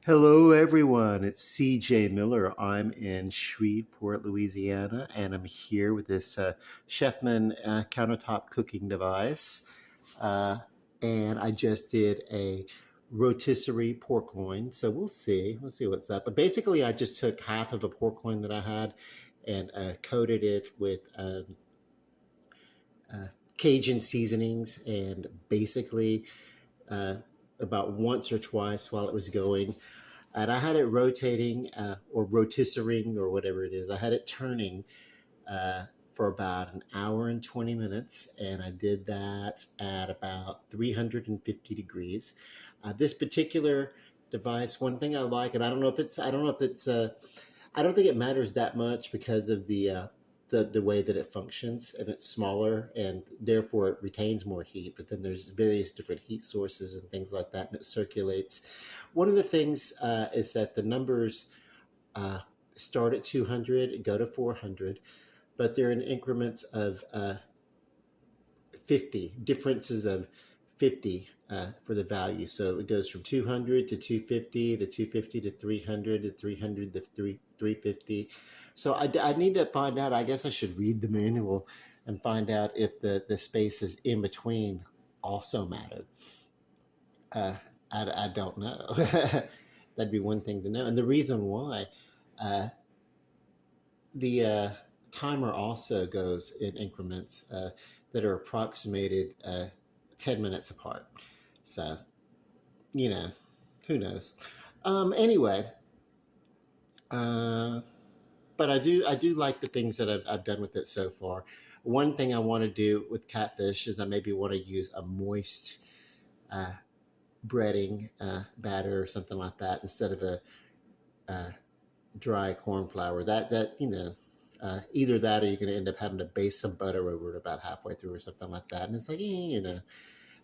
Hello, everyone. It's CJ Miller. I'm in Shreveport, Louisiana, and I'm here with this Chefman countertop cooking device. Uh, and I just did a rotisserie pork loin. So we'll see. We'll see what's up. But basically, I just took half of a pork loin that I had and coated it with uh, Cajun seasonings and basically uh, about once or twice while it was going. And I had it rotating or rotisserie or whatever it is. I had it turning for about an hour and 20 minutes, and I did that at about 350 degrees. This particular device, one thing I like, and I don't think it matters that much because of the way that it functions, and it's smaller and therefore it retains more heat. But then there's various different heat sources and things like that, and it circulates. One of the things is that the numbers uh, start at 200 and go to 400, but they're in increments of 50, differences of 50 for the value. So it goes from 200 to 250 to 250 to 300 to 300 to 350. So I need to find out. I guess I should read the manual and find out if the spaces in between also matter. Uh, I don't know. That'd be one thing to know. And the reason why, uh, the timer also goes in increments that are approximated 10 minutes apart. So, you know, who knows? Anyway, uh, but I do like the things that I've done with it so far. One thing I want to do with catfish is I maybe want to use a moist uh, breading batter or something like that instead of a dry corn flour. Either that or you're going to end up having to base some butter over it about halfway through or something like that. And it's like,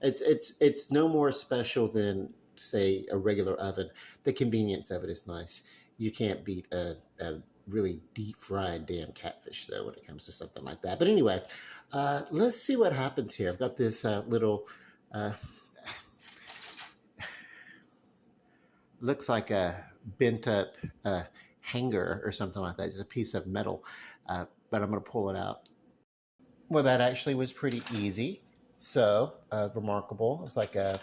it's no more special than say a regular oven. The convenience of it is nice. You can't beat a really deep fried damn catfish though when it comes to something like that. But anyway, let's see what happens here. I've got this little. Uh, looks like a bent up hanger or something like that, just a piece of metal. But I'm going to pull it out. Well, that actually was pretty easy. So remarkable. It's like uh,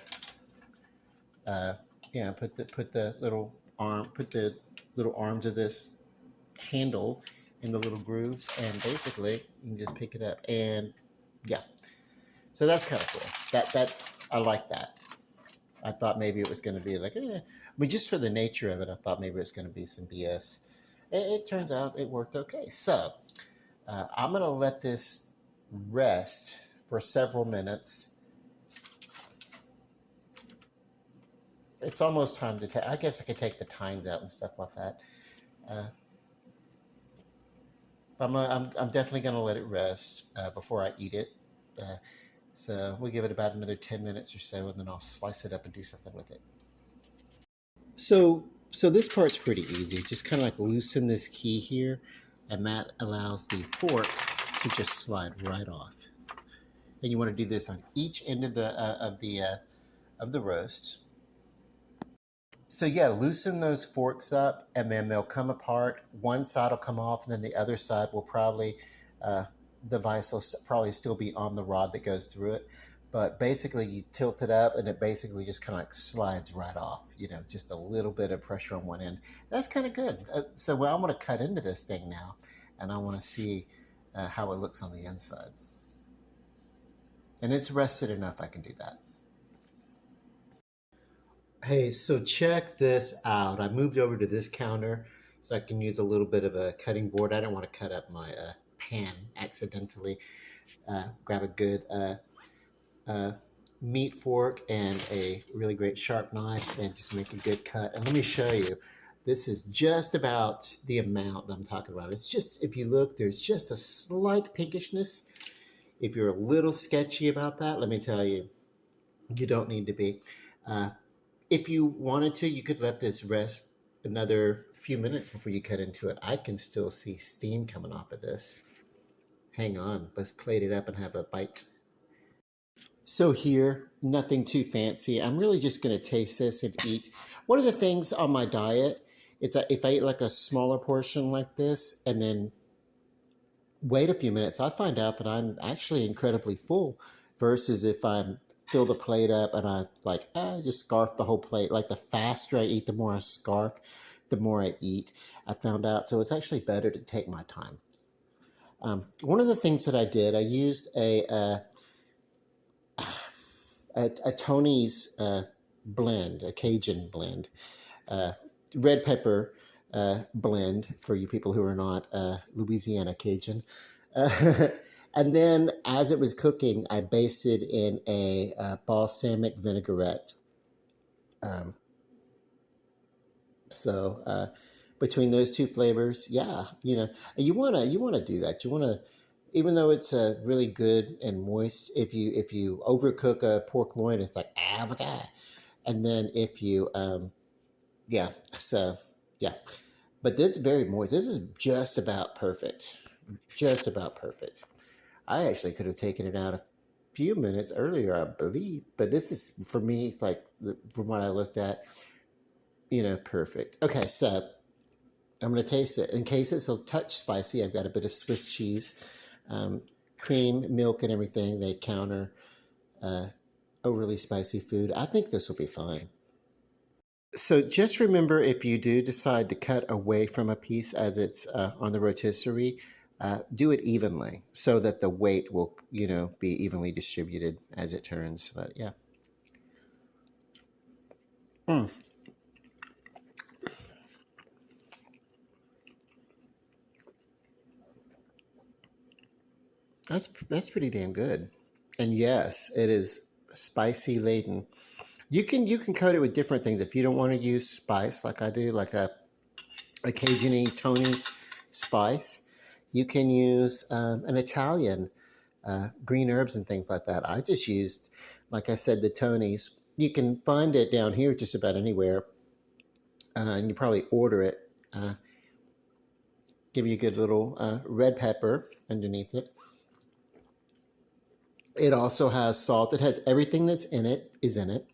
put the little arms of this handle in the little grooves, and basically you can just pick it up. And yeah, so that's kind of cool. That I like that. I thought maybe it was going to be like, just for the nature of it, I thought maybe it was going to be some BS. It turns out it worked okay. So I'm going to let this rest for several minutes. It's almost time to take. I guess I could take the tines out and stuff like that. Uh, I'm definitely going to let it rest before I eat it. Uh, so we'll give it about another 10 minutes or so, and then I'll slice it up and do something with it. So this part's pretty easy. Just kind of like loosen this key here, and that allows the fork to just slide right off. And you want to do this on each end of the roast. So yeah, loosen those forks up, and then they'll come apart. One side will come off, and then the other side will probably the vise will probably still be on the rod that goes through it. But basically, you tilt it up, and it basically just kind of like slides right off. Just a little bit of pressure on one end. That's kind of good. So I'm going to cut into this thing now, and I want to see how it looks on the inside. And it's rested enough I can do that. Hey, so check this out. I moved over to this counter so I can use a little bit of a cutting board. I don't want to cut up my pan accidentally. Grab a good uh, meat fork and a really great sharp knife and just make a good cut. And let me show you. This is just about the amount that I'm talking about. It's just, if you look, there's just a slight pinkishness. If you're a little sketchy about that, let me tell you, you don't need to be. If you wanted to, you could let this rest another few minutes before you cut into it. I can still see steam coming off of this. Hang on, let's plate it up and have a bite. So here, nothing too fancy. I'm really just going to taste this and eat. One of the things on my diet is that if I eat like a smaller portion like this and then wait a few minutes, I find out that I'm actually incredibly full versus if I'm fill the plate up and I like just scarf the whole plate. Like the faster I eat, the more I scarf, the more I eat. I found out, so it's actually better to take my time. One of the things that I did, I used a Tony's blend, a Cajun blend, uh, red pepper blend for you people who are not Louisiana Cajun. Uh, and then as it was cooking, I basted in a balsamic vinaigrette. Um, so between those two flavors, yeah, you wanna do that. You wanna, even though it's really good and moist, if you overcook a pork loin, it's like oh my god. And then if you yeah, so yeah, but this is very moist. This is just about perfect, just about perfect. I actually could have taken it out a few minutes earlier, I believe, but this is for me like from what I looked at, perfect. Okay, so I'm going to taste it. In case it's a touch spicy, I've got a bit of Swiss cheese, um, cream, milk, and everything. They counter uh, overly spicy food. I think this will be fine. So just remember, if you do decide to cut away from a piece as it's on the rotisserie, do it evenly so that the weight will, be evenly distributed as it turns. But yeah. Mm, that's pretty damn good. And yes, it is spicy laden. You can coat it with different things if you don't want to use spice like I do, like a Cajun Tony's spice. You can use an Italian green herbs and things like that. I just used, like I said, the Tony's. You can find it down here just about anywhere, and you probably order it. Give you a good little red pepper underneath it. It also has salt. It has everything that's in it is in it.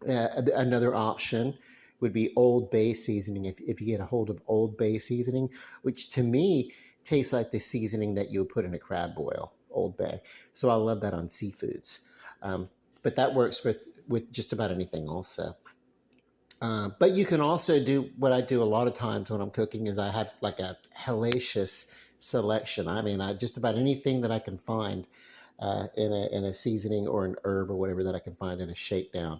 Another option would be Old Bay seasoning. If you get a hold of Old Bay seasoning, which to me tastes like the seasoning that you would put in a crab boil, Old Bay. So I love that on seafoods. But that works with just about anything also. But you can also do what I do a lot of times when I'm cooking is I have like a hellacious selection. I mean, I just about anything that I can find in a seasoning or an herb or whatever that I can find in a shakedown.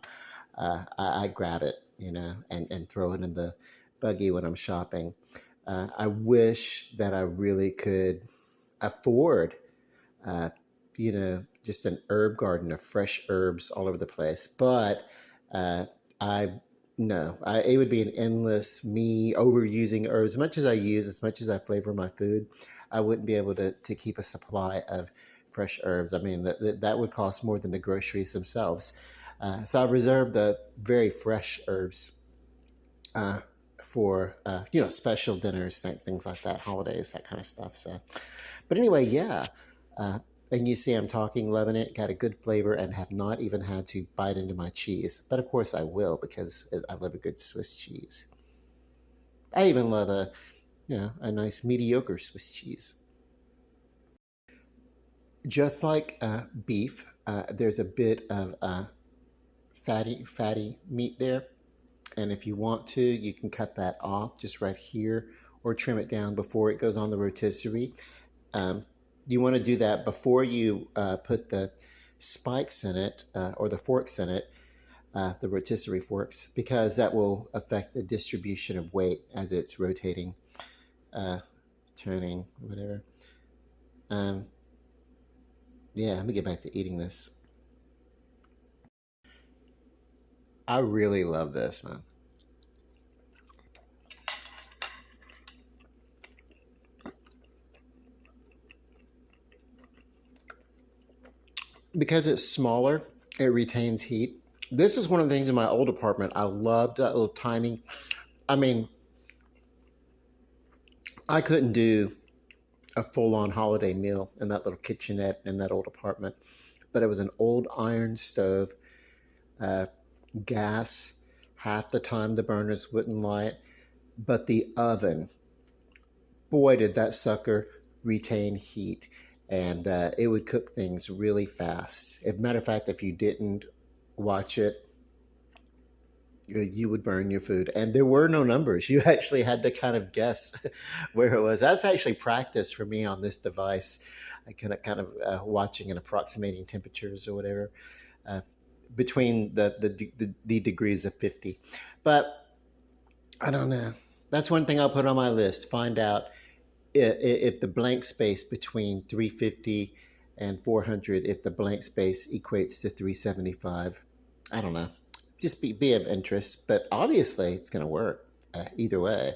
I grab it, and throw it in the buggy when I'm shopping. I wish that I really could afford, uh, just an herb garden of fresh herbs all over the place. But uh, I no, it would be an endless me overusing herbs. As much as I use, as much as I flavor my food, I wouldn't be able to keep a supply of fresh herbs. I mean, that would cost more than the groceries themselves. So I reserve the very fresh herbs uh, for special dinners, things like that, holidays, that kind of stuff. So, but anyway, yeah. Uh, and you see, I'm talking, loving it, got a good flavor, and have not even had to bite into my cheese. But of course, I will because I love a good Swiss cheese. I even love a nice mediocre Swiss cheese. Just like beef, there's a bit of fatty meat there. And if you want to, you can cut that off just right here or trim it down before it goes on the rotisserie. Um, you want to do that before you put the spikes in it or the forks in it, the rotisserie forks, because that will affect the distribution of weight as it's rotating, uh, turning, whatever. Um, yeah, let me get back to eating this. I really love this, man. Because it's smaller, it retains heat. This is one of the things in my old apartment. I loved that little tiny. I mean, I couldn't do a full on holiday meal in that little kitchenette in that old apartment. but it was an old iron stove, uh, gas. Half the time the burners wouldn't light, but the oven, boy, did that sucker retain heat. And it would cook things really fast. As a matter of fact, if you didn't watch it, you would burn your food. And there were no numbers. You actually had to kind of guess where it was. That's actually practice for me on this device. I kind of watching and approximating temperatures or whatever uh, between the degrees of 50. But I don't know. That's one thing I'll put on my list. Find out if the blank space between 350 and 400, if the blank space equates to 375. I don't know. Just be of interest, but obviously it's going to work either way.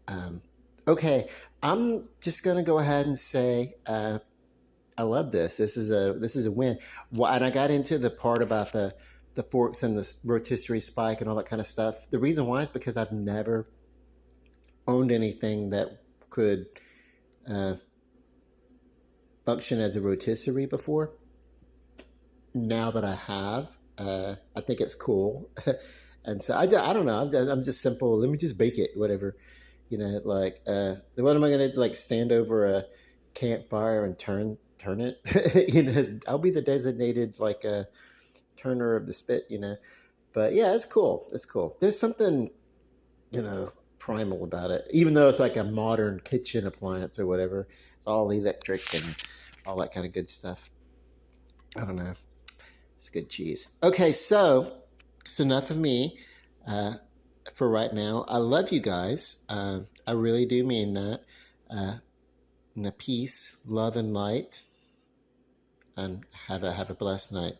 Um, okay, I'm just going to go ahead and say I love this. This is a win. And I got into the part about the forks and the rotisserie spike and all that kind of stuff. The reason why is because I've never owned anything that could uh, function as a rotisserie before. Now that I have, I think it's cool. And so I don't know. I'm just simple. Let me just bake it, whatever. Like what am I gonna do? Like stand over a campfire and turn it? I'll be the designated like a turner of the spit. But yeah, it's cool. It's cool. There's something primal about it, even though it's like a modern kitchen appliance or whatever. It's all electric and all that kind of good stuff. I don't know. It's good cheese. Okay, so it's enough of me for right now. I love you guys. I really do mean that. Peace, love, and light, and have a blessed night.